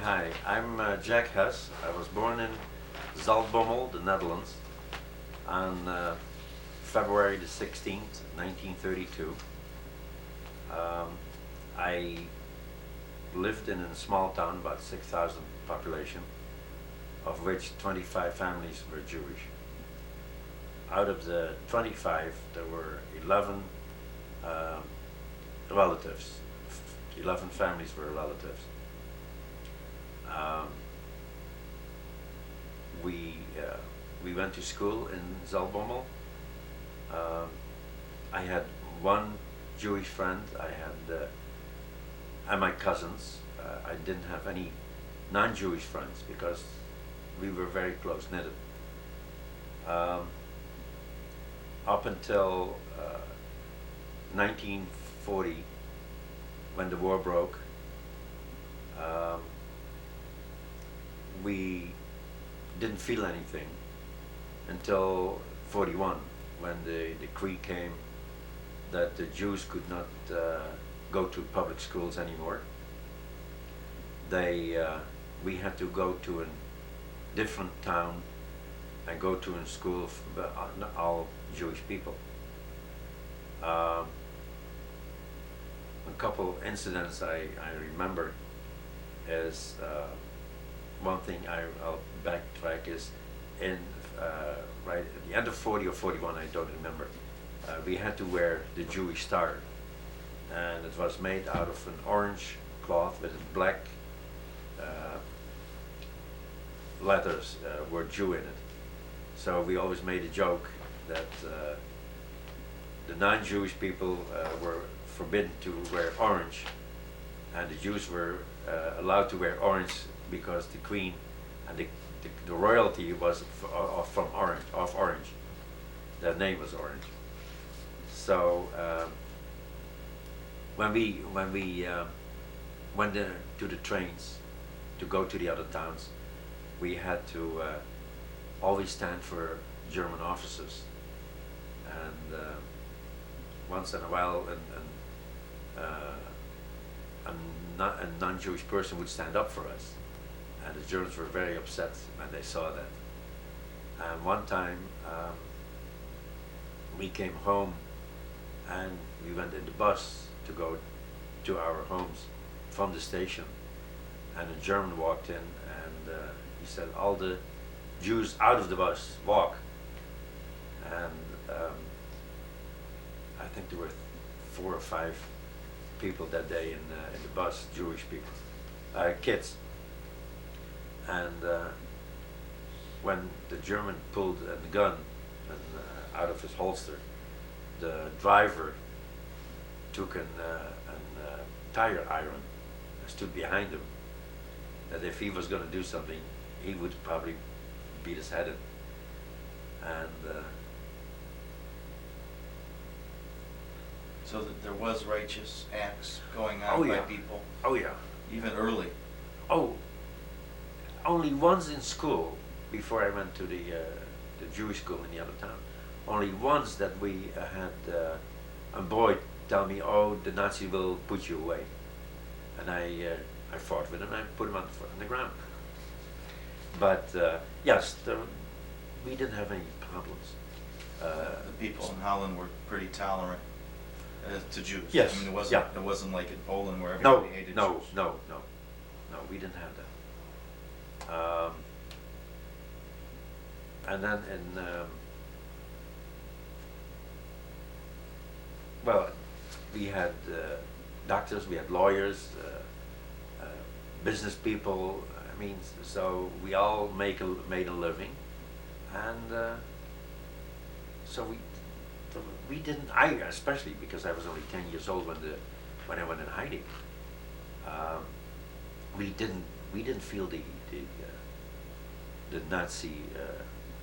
Hi, I'm Jack Hess. I was born in Zaltbommel, the Netherlands, on February the 16th, 1932. Um, I lived in a small town, about 6,000 population, of which 25 families were Jewish. Out of the 25, there were 11 um, relatives. 11 families were relatives. Um, we went to school in Zaltbommel. Um, I had one Jewish friend. And my cousins. I didn't have any non-Jewish friends because we were very close knitted. Um, Up until 1940, when the war broke, um, we didn't feel anything until 41, when the decree came that the Jews could not go to public schools anymore. We had to go to a different town and go to a school for all Jewish people. A couple incidents I remember is one thing I'll backtrack is in right at the end of 40 or 41, I don't remember. We had to wear the Jewish star, and it was made out of an orange cloth with black letters were Jew in it. So we always made a joke that the non-Jewish people were forbidden to wear orange, and the Jews were allowed to wear orange because the queen and the royalty was from Orange, of Orange. Their name was Orange. So when we went to the trains to go to the other towns, we had to always stand for German officers, and once in a while a non-Jewish person would stand up for us, and the Germans were very upset when they saw that. And one time we came home and we went in the bus to go to our homes from the station, and a German walked in and he said, "All the Jews out of the bus, walk." And I think there were 4 or 5 people that day in the bus, Jewish people, kids. And when the German pulled the gun out of his holster, the driver took a tire iron and stood behind him, that if he was going to do something, he would probably beat his head in. And so that there was righteous acts going on Oh, by yeah. people, oh yeah, even early. oh, only once in school, before I went to the Jewish school in the other town, only once that we had a boy tell me, "Oh, the Nazi will put you away," and I fought with him. I put him on the ground. But yes, we didn't have any problems. The people in Holland were pretty tolerant to Jews. Yes, I mean, yeah. it wasn't like in Poland where No, everybody hated no, Jews. no, no, no, we didn't have that. And then well, we had doctors, we had lawyers, business people. I mean, so we all made a living, and so we didn't. I especially, because I was only 10 years old when I went in hiding. We didn't feel the Nazi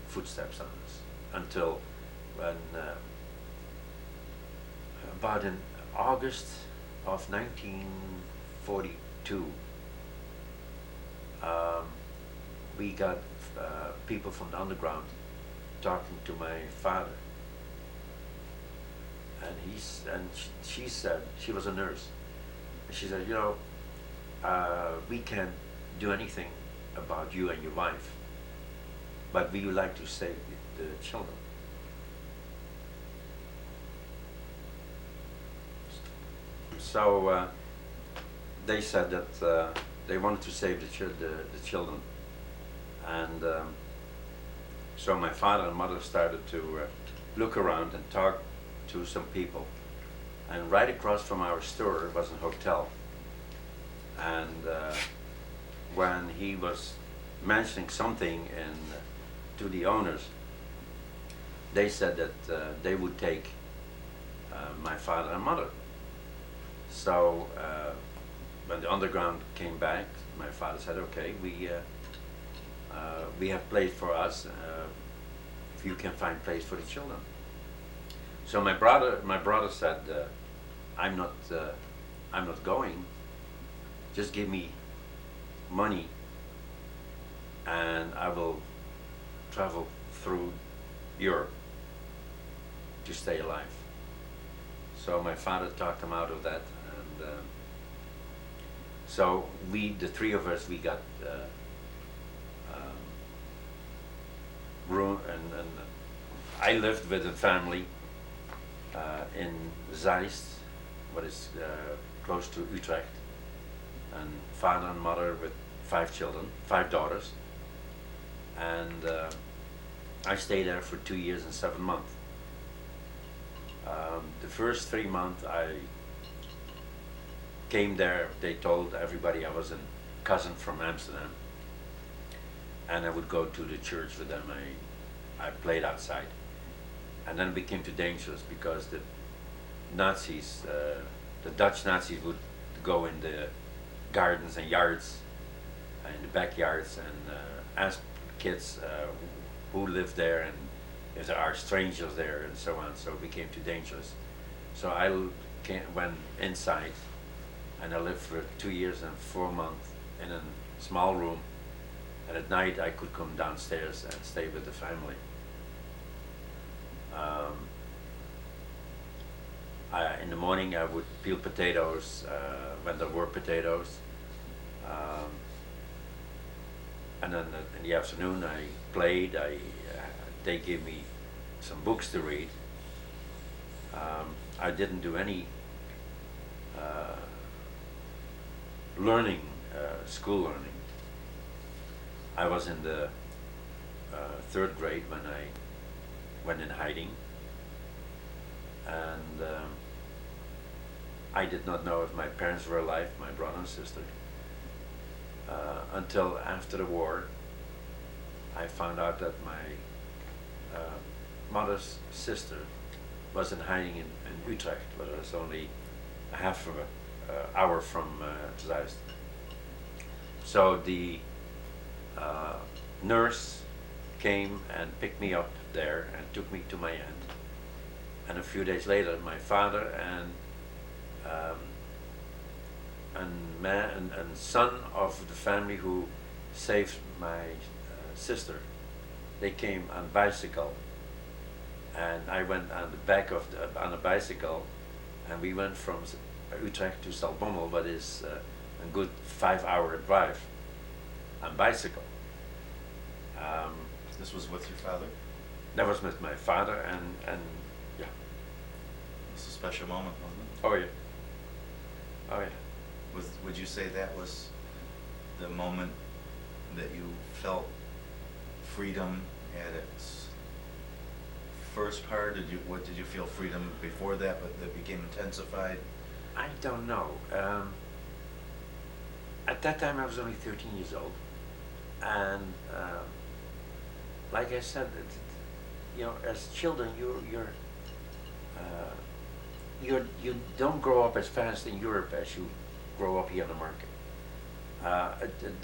footsteps on us until when about in August of 1942, we got people from the underground talking to my father, and she said, she was a nurse, and she said, we can do anything about you and your wife, but we would like to save the children. So they said that they wanted to save the children, and so my father and mother started to look around and talk to some people. And right across from our store was a hotel. And when he was mentioning something to the owners, they said that they would take my father and mother. So when the underground came back, my father said, "Okay, we have place for us. If you can find place for the children." So my brother said, I'm not going. Just give me money, and I will travel through Europe to stay alive. So my father talked him out of that, and so the three of us, we got room, and I lived with a family in Zeist, what is close to Utrecht, and father and mother with 5 children, 5 daughters, and I stayed there for 2 years and 7 months. The first 3 months I came there, they told everybody I was a cousin from Amsterdam, and I would go to the church with them. I played outside, and then it became too dangerous because the Nazis, the Dutch Nazis, would go in the gardens and yards, in the backyards, and ask kids who live there and if there are strangers there and so on. So it became too dangerous. So I went inside, and I lived for 2 years and 4 months in a small room, and at night I could come downstairs and stay with the family. In the morning I would peel potatoes when there were potatoes, and then in the afternoon I played. They gave me some books to read. I didn't do any learning, school learning. I was in the 3rd grade when I went in hiding, and I did not know if my parents were alive, my brother and sister, until after the war. I found out that my mother's sister was in hiding in Utrecht, but it was only a half of an hour from Zeist. So the nurse came and picked me up there and took me to my aunt. And a few days later, my father and son of the family who saved my sister, they came on bicycle, and I went on the back of on a bicycle, and we went from Utrecht to Zaltbommel, but it's a good 5-hour drive on bicycle. This was with your father? That was with my father, and yeah. It was a special moment, wasn't it? Oh yeah. Oh yeah. Would you say that was the moment that you felt freedom at its first part? Did you feel freedom before that, but that became intensified? I don't know. At that time I was only 13 years old, and like I said, as children you don't grow up as fast in Europe as you grow up here in America. It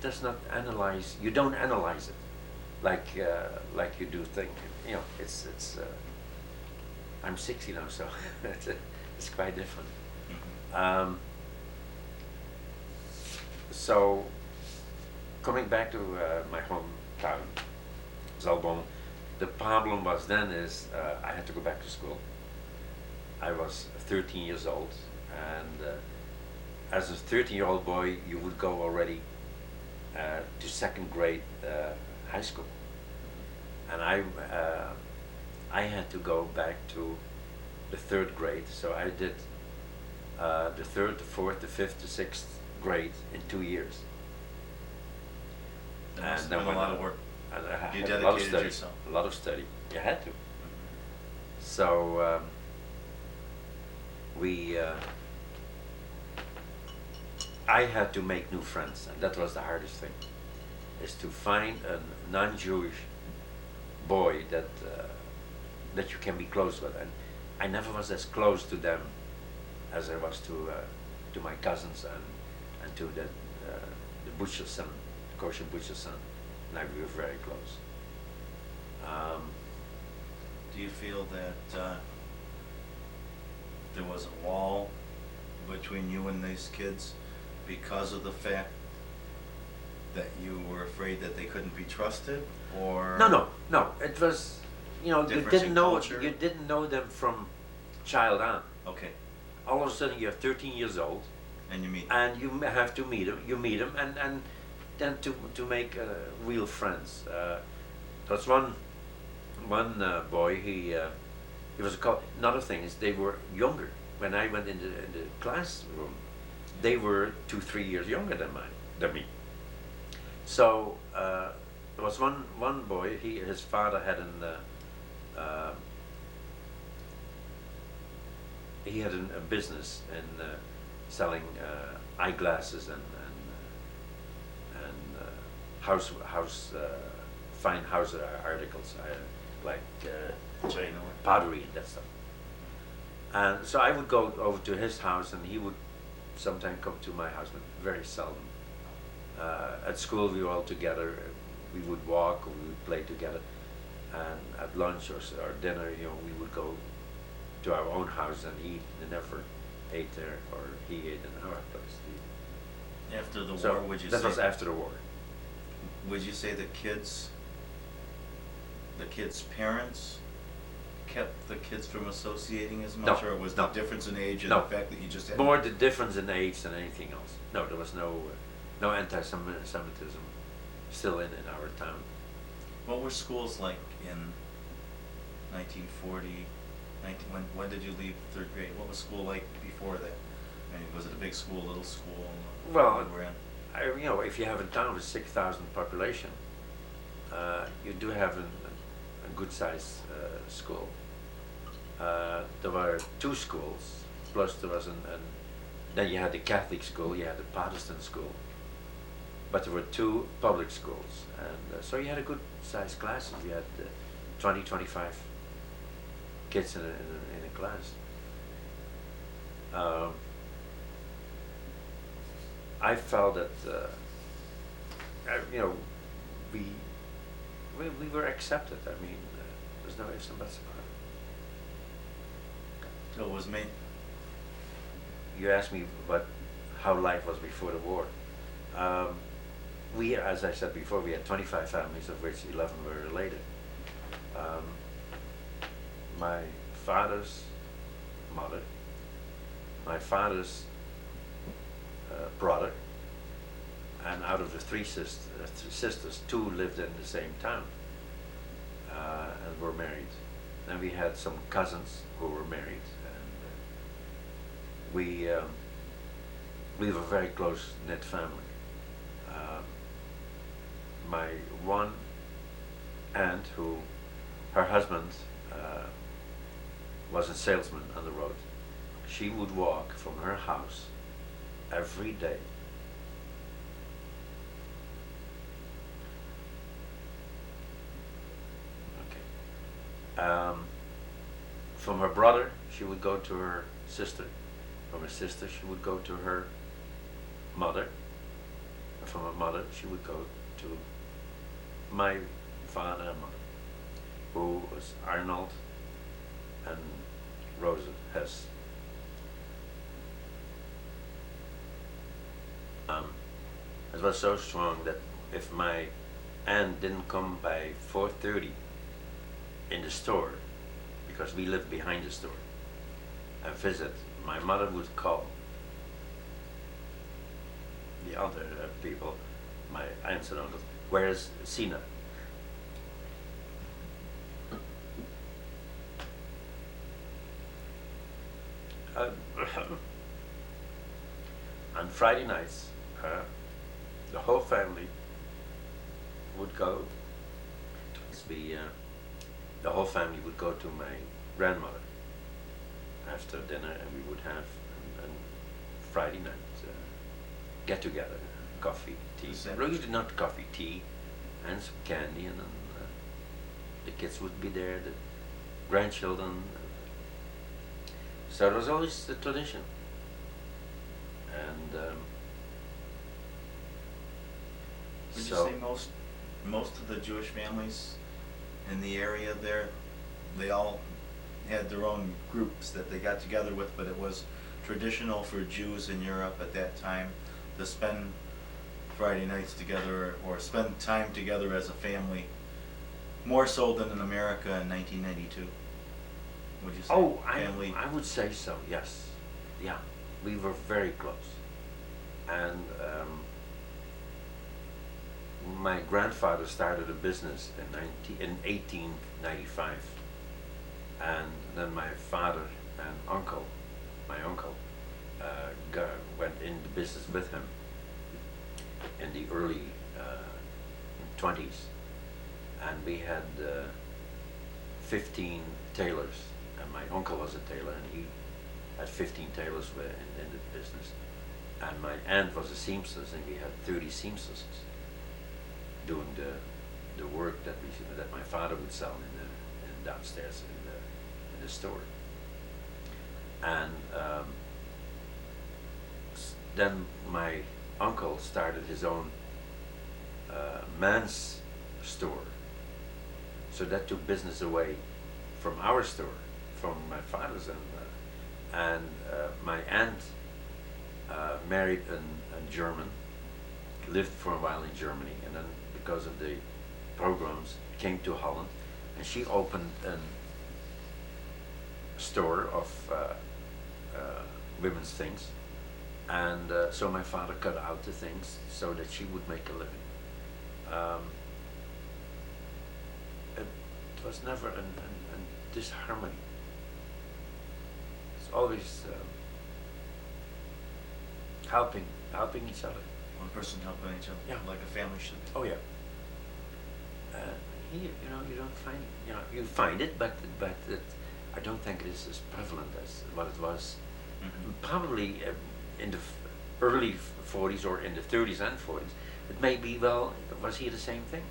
does not analyze. You don't analyze it like you do think. It's. I'm 60 now, so it's quite different. So coming back to my hometown, Zaltbommel, the problem was then is I had to go back to school. I was 13 years old, and as a 13-year-old boy, you would go already to second grade high school, and I had to go back to the third grade, so I did the third, the fourth, the fifth, the sixth grade in 2 years. That must have then been a when lot I- of work. And I had You a lot of dedicated study. yourself. A lot of study. You had to. So I had to make new friends, and that was the hardest thing, is to find a non-Jewish boy that you can be close with. And I never was as close to them as I was to my cousins and to the butcher's son, kosher butcher's son. And we were very close. Do you feel that there was a wall between you and these kids because of the fact that you were afraid that they couldn't be trusted, or? No. It was, you Difference in culture? you didn't know them from child on. Okay, All of a sudden, you're 13 years old, and you meet. and you have to meet them. You meet them, and then to make real friends. There was one boy. He was another thing is they were younger. When I went in the classroom, they were 2-3 years younger than me. So there was one boy. His father had he had a business in selling eyeglasses and fine house articles like China. pottery and that stuff. And so I would go over to his house, and he would sometimes come to my house, but very seldom. At school, we were all together. We would walk, or we would play together. And at lunch or dinner, we would go to our own house and eat. They never ate there, or he ate in our place. After the So war, would you that say? was after the war. Would you say the kids' parents kept the kids from associating as much, No, or was no. the difference in age and No. the fact that you just had More the difference in age than anything else. No, there was no anti-Semitism still in our town. What were schools like in 1940? When did you leave third grade? What was school like before that? I mean, was it a big school, little school? Well, you were in? if you have a town with 6,000 population, you do have a good sized school. There were 2 schools, plus there was then you had the Catholic school, you had the Protestant school, but there were 2 public schools, and so you had a good sized classes. You had 20, 25 kids in a class. I felt that we were accepted. I mean, there's no ifs and buts about it. So it was me. You asked me how life was before the war. We, as I said before, we had 25 families, of which 11 were related. My father's mother, my father's brother, and out of the 3 sisters, 2 lived in the same town and were married. Then we had some cousins who were married, and we were a very close-knit family. My one aunt, her husband was a salesman on the road. She would walk from her house every day from her brother, she would go to her sister. From her sister, she would go to her mother. And from her mother, she would go to my father and mother, who was Arnold and Rosa Hess. It was so strong that if my aunt didn't come by 4:30 in the store, because we lived behind the store, and visit, my mother would call the other people, my aunts and uncles. Where's Sina? Uh, on Friday nights, the whole family would go. The whole family would go to my grandmother after dinner, and we would have an Friday night get together, coffee, tea. Really not coffee, tea, and some candy, and then the kids would be there, the grandchildren. So it was always the tradition. And would you say most of the Jewish families in the area there, they all had their own groups that they got together with, but it was traditional for Jews in Europe at that time to spend Friday nights together or spend time together as a family, more so than in America in 1992? Would you say? oh, family? I would say so. Yes, yeah, we were very close, and my grandfather started a business in 1895, and then my father and my uncle, went into business with him in the early 20s, and we had 15 tailors, and my uncle was a tailor, and he had 15 tailors in the business, and my aunt was a seamstress, and we had 30 seamstresses doing the work that my father would sell in downstairs in the store. And then my uncle started his own man's store, so that took business away from our store, from my father's, and my aunt married a German, lived for a while in Germany, and then because of the pogroms came to Holland, and she opened a store of women's things, and so my father cut out the things so that she would make a living. It was never an disharmony. It's always helping each other. One person helping each other, Yeah. like a family should be. Oh yeah. Here, you don't find, you find it, but I don't think it is as prevalent as what it was. Mhm. Probably in the early 40s or in the 30s and 40s. It may be, well, was here the same thing?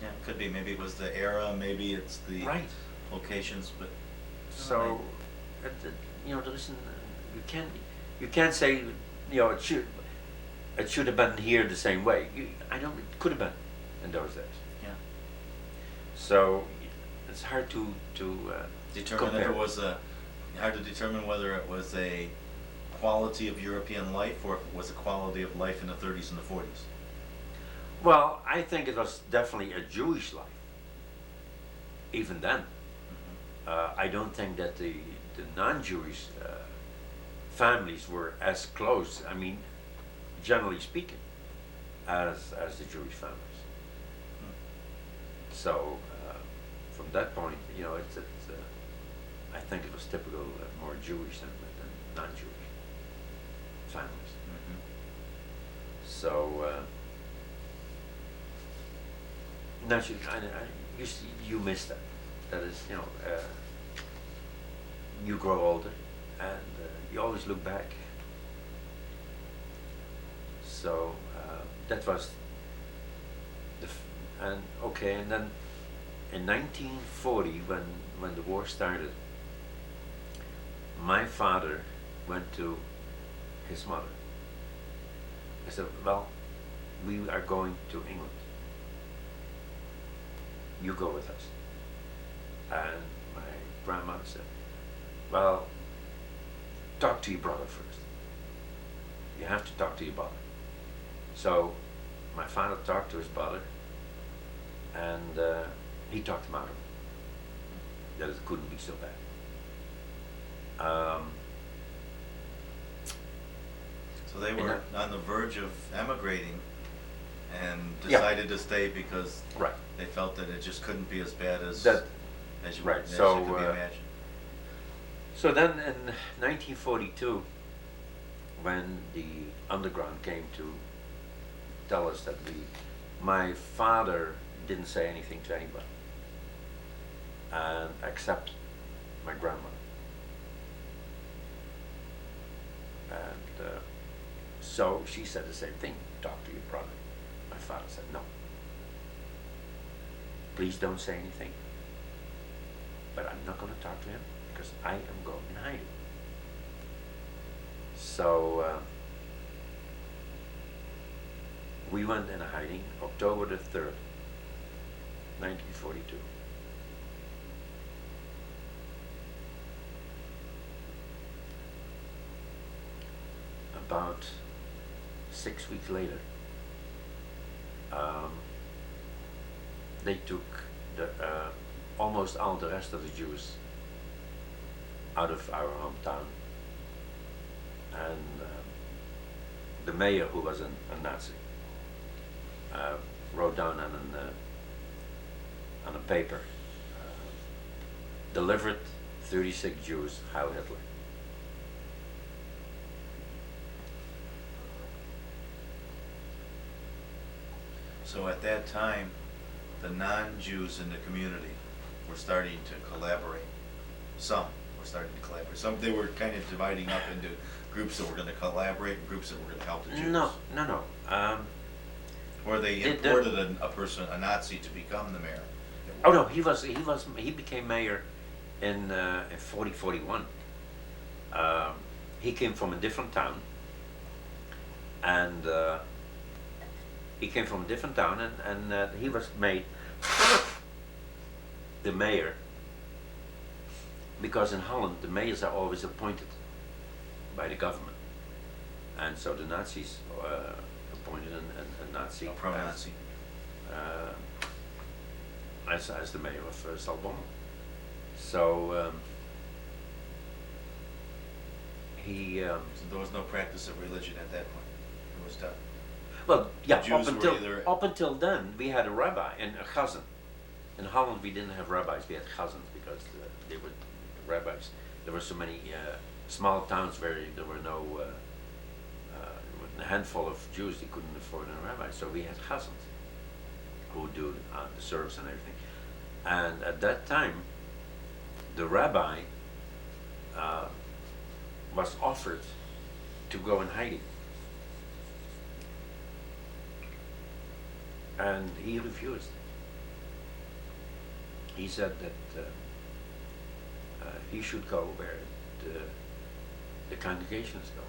Yeah, it could be. Maybe it was the era. Maybe it's the Right. locations. But So, there isn't. You can't say, it should have been here the same way. I don't. It could have been in those days. yeah, So, it's hard to determine compare. if it was hard to determine whether it was a quality of European life or if it was a quality of life in the 30s and the 40s. Well, I think it was definitely a Jewish life. Even then, I don't think that the non-Jewish families were as close. I mean, generally speaking, as the Jewish families. So, from that point, I think it was typical more Jewish than non-Jewish families. So, naturally, you miss that. That is, you grow older, and you always look back. So that was and then in 1940, when the war started, my father went to his mother. I said, well, we are going to England. You go with us. And my grandmother said, well, talk to your brother first. You have to talk to your brother. So my father talked to his brother, and he talked him out of it, that it couldn't be so bad. So they were on the verge of emigrating, and Yeah. decided to stay because Right. they felt that it just couldn't be as bad as That- as you right, as so, it could be imagined. So then in 1942, when the underground came to tell us that my father didn't say anything to anybody, and except my grandmother. And so she said the same thing, talk to your brother. My father said, no. Please don't say anything. But I'm not going to talk to him because I am going in hiding. So we went in hiding October the 3rd, 1942. About 6 weeks later, they took almost all the rest of the Jews out of our hometown, and the mayor, who was a Nazi, wrote down on a paper, delivered 36 Jews, Heil Hitler. So at that time, the non-Jews in the community were starting to collaborate. Some were starting to collaborate. Some, they were kind of dividing up into groups that were going to collaborate and groups that were going to help the Jews. No. Or they imported a person, a Nazi, to become the mayor. Oh no, he became mayor in 41. He came from a different town, and he was made the mayor because in Holland the mayors are always appointed by the government, and so the Nazis appointed a Nazi, A pro-Nazi. As the mayor of Salbon. So he. So there was no practice of religion at that point. It was done. Well, yeah. Jews were either- Up until then, we had a rabbi and a chazan. In Holland, we didn't have rabbis; we had chazans because they were rabbis. There were so many small towns where there were no a handful of Jews. They couldn't afford a rabbi, so we had chazans who would do the service and everything. And at that time, the rabbi was offered to go in hiding. And he refused. He said that he should go where the congregations go.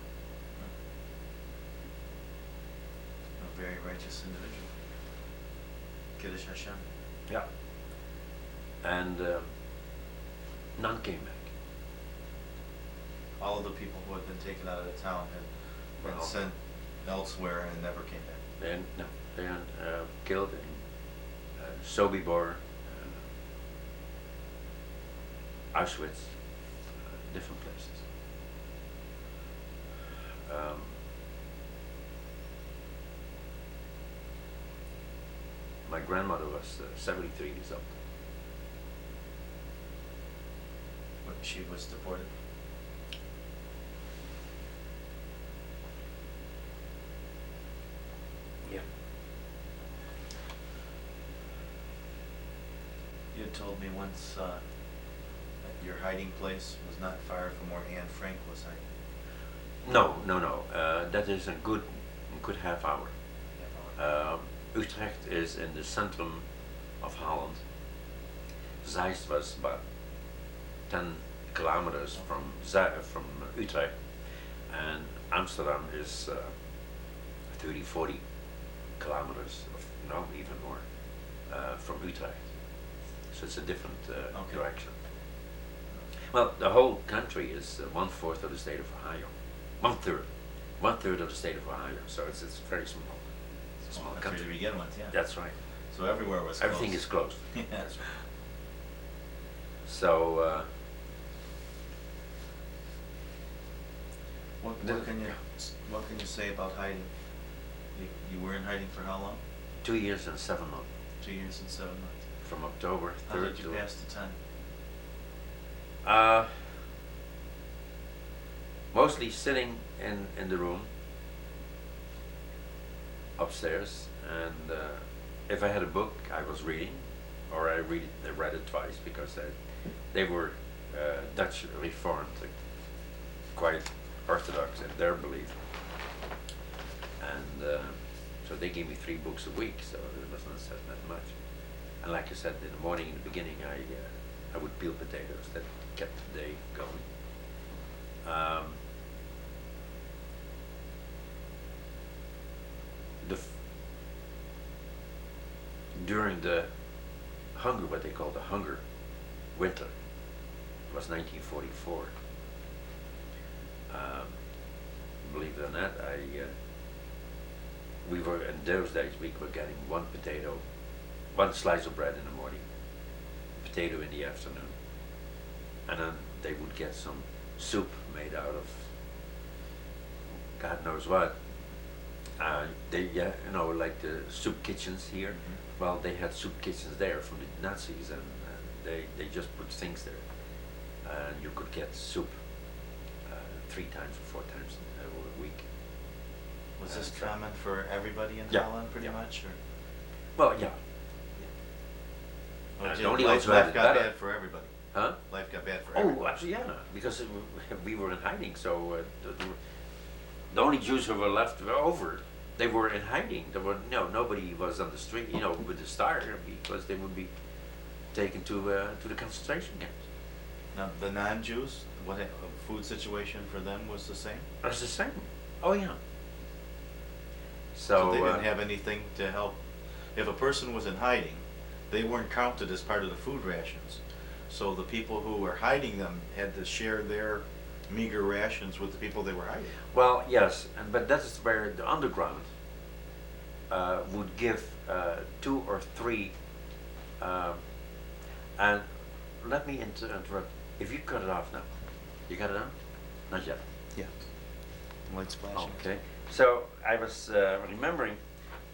A very righteous individual. Kiddush Hashem. Yeah. And none came back. All of the people who had been taken out of the town had been Well, sent elsewhere and never came back. They are killed in Sobibor, Auschwitz, different places. My grandmother was 73 years old. But she was deported. Yeah. You had told me once that your hiding place was not far from where Anne Frank was hiding. No. That is a good half hour. Utrecht is in the centrum of Holland. Zeist was about 10 kilometers from Utrecht, and Amsterdam is 30-40 kilometers, even more, from Utrecht. So it's a different Okay. direction. Well, the whole country is 1/4 of the state of Ohio. 1/3. 1/3 of the state of Ohio. So it's very small. It's a small Country to country. begin with, yeah. That's right. So everywhere was closed. Everything is closed. Yeah. That's right. So What can you say about hiding? You were in hiding for how long? 2 years and 7 months. 2 years and 7 months. From October 3rd How did you to... pass the time? Mostly sitting in the room upstairs, and if I had a book I was reading, or I read it twice, because they were Dutch Reformed, quite orthodox in their belief, and so they gave me 3 books a week, so it was not that much. And like I said, in the morning, in the beginning, I would peel potatoes. That kept the day going. During the hunger, what they call the hunger winter, it was 1944. Believe it or not, we were, in those days, we were getting 1 potato, 1 slice of bread in the morning, potato in the afternoon, and then they would get some soup made out of God knows what. Like the soup kitchens here. Mm-hmm. Well, they had soup kitchens there from the Nazis, and they just put things there, and you could get soup 3 times or 4 times a week. Was this common for everybody in Yeah. Holland, pretty much, or? Well, yeah. Or The only life, ones who had life it got better. bad for everybody. Huh? Life got bad for Oh, everybody. absolutely, yeah, because we were in hiding, so the only Jews who were left were over. They were in hiding. There were nobody was on the street, with the star, because they would be taken to the concentration camps. Now, the non-Jews, what food situation for them was the same? That's the same. Oh yeah. So they didn't have anything to help. If a person was in hiding, they weren't counted as part of the food rations. So the people who were hiding them had to share their meager rations with the people they were hiding. Well, yes, but that is where the underground would give 2 or 3. And let me interrupt. If you cut it off now, you got it on? Not yet. Yeah. Lights flashing. Okay. So I was remembering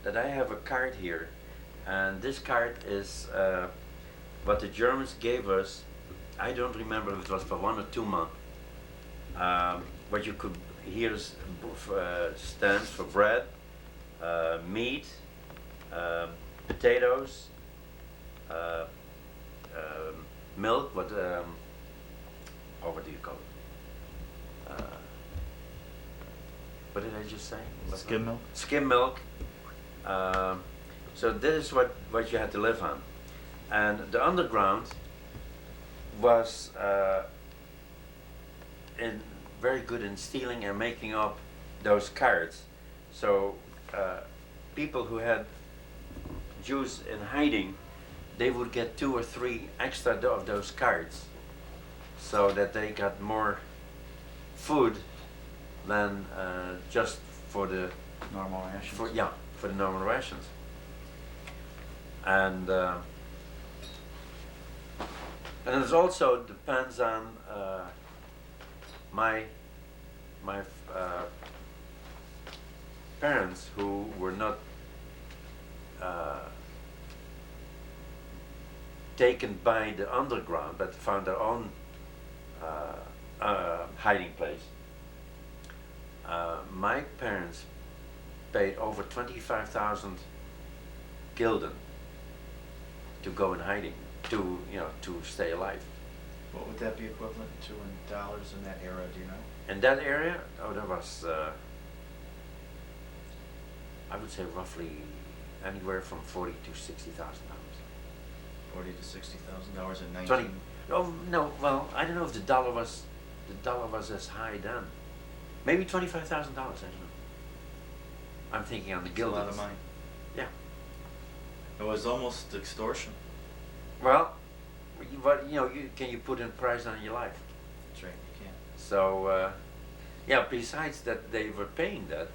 that I have a card here, and this card is what the Germans gave us. I don't remember if it was for 1 or 2 months. What you could here stands for bread, meat, potatoes, milk. What do you call it? What did I just say? Skim milk? Skim milk. So this is what you had to live on, and the underground was very good in stealing and making up those cards. So people who had Jews in hiding, they would get 2 or 3 extra of those cards, so that they got more food than just for the Normal rations. for the normal rations. And it also depends on my parents, who were not taken by the underground, but found their own hiding place. My parents paid over 25,000 gulden to go in hiding, to stay alive. What would that be equivalent to in dollars in that era, do you know? In that area, there was, I would say roughly anywhere from $40,000 to $60,000. $40,000 to $60,000 in 19... 20. Oh no, well, I don't know if the dollar was as high then. Maybe $25,000. I don't know. I'm thinking on the That's a guildens. lot of money. Yeah. It was almost extortion. Well, can you put in price on your life? That's right, you can't. So, yeah. Besides that, they were paying that.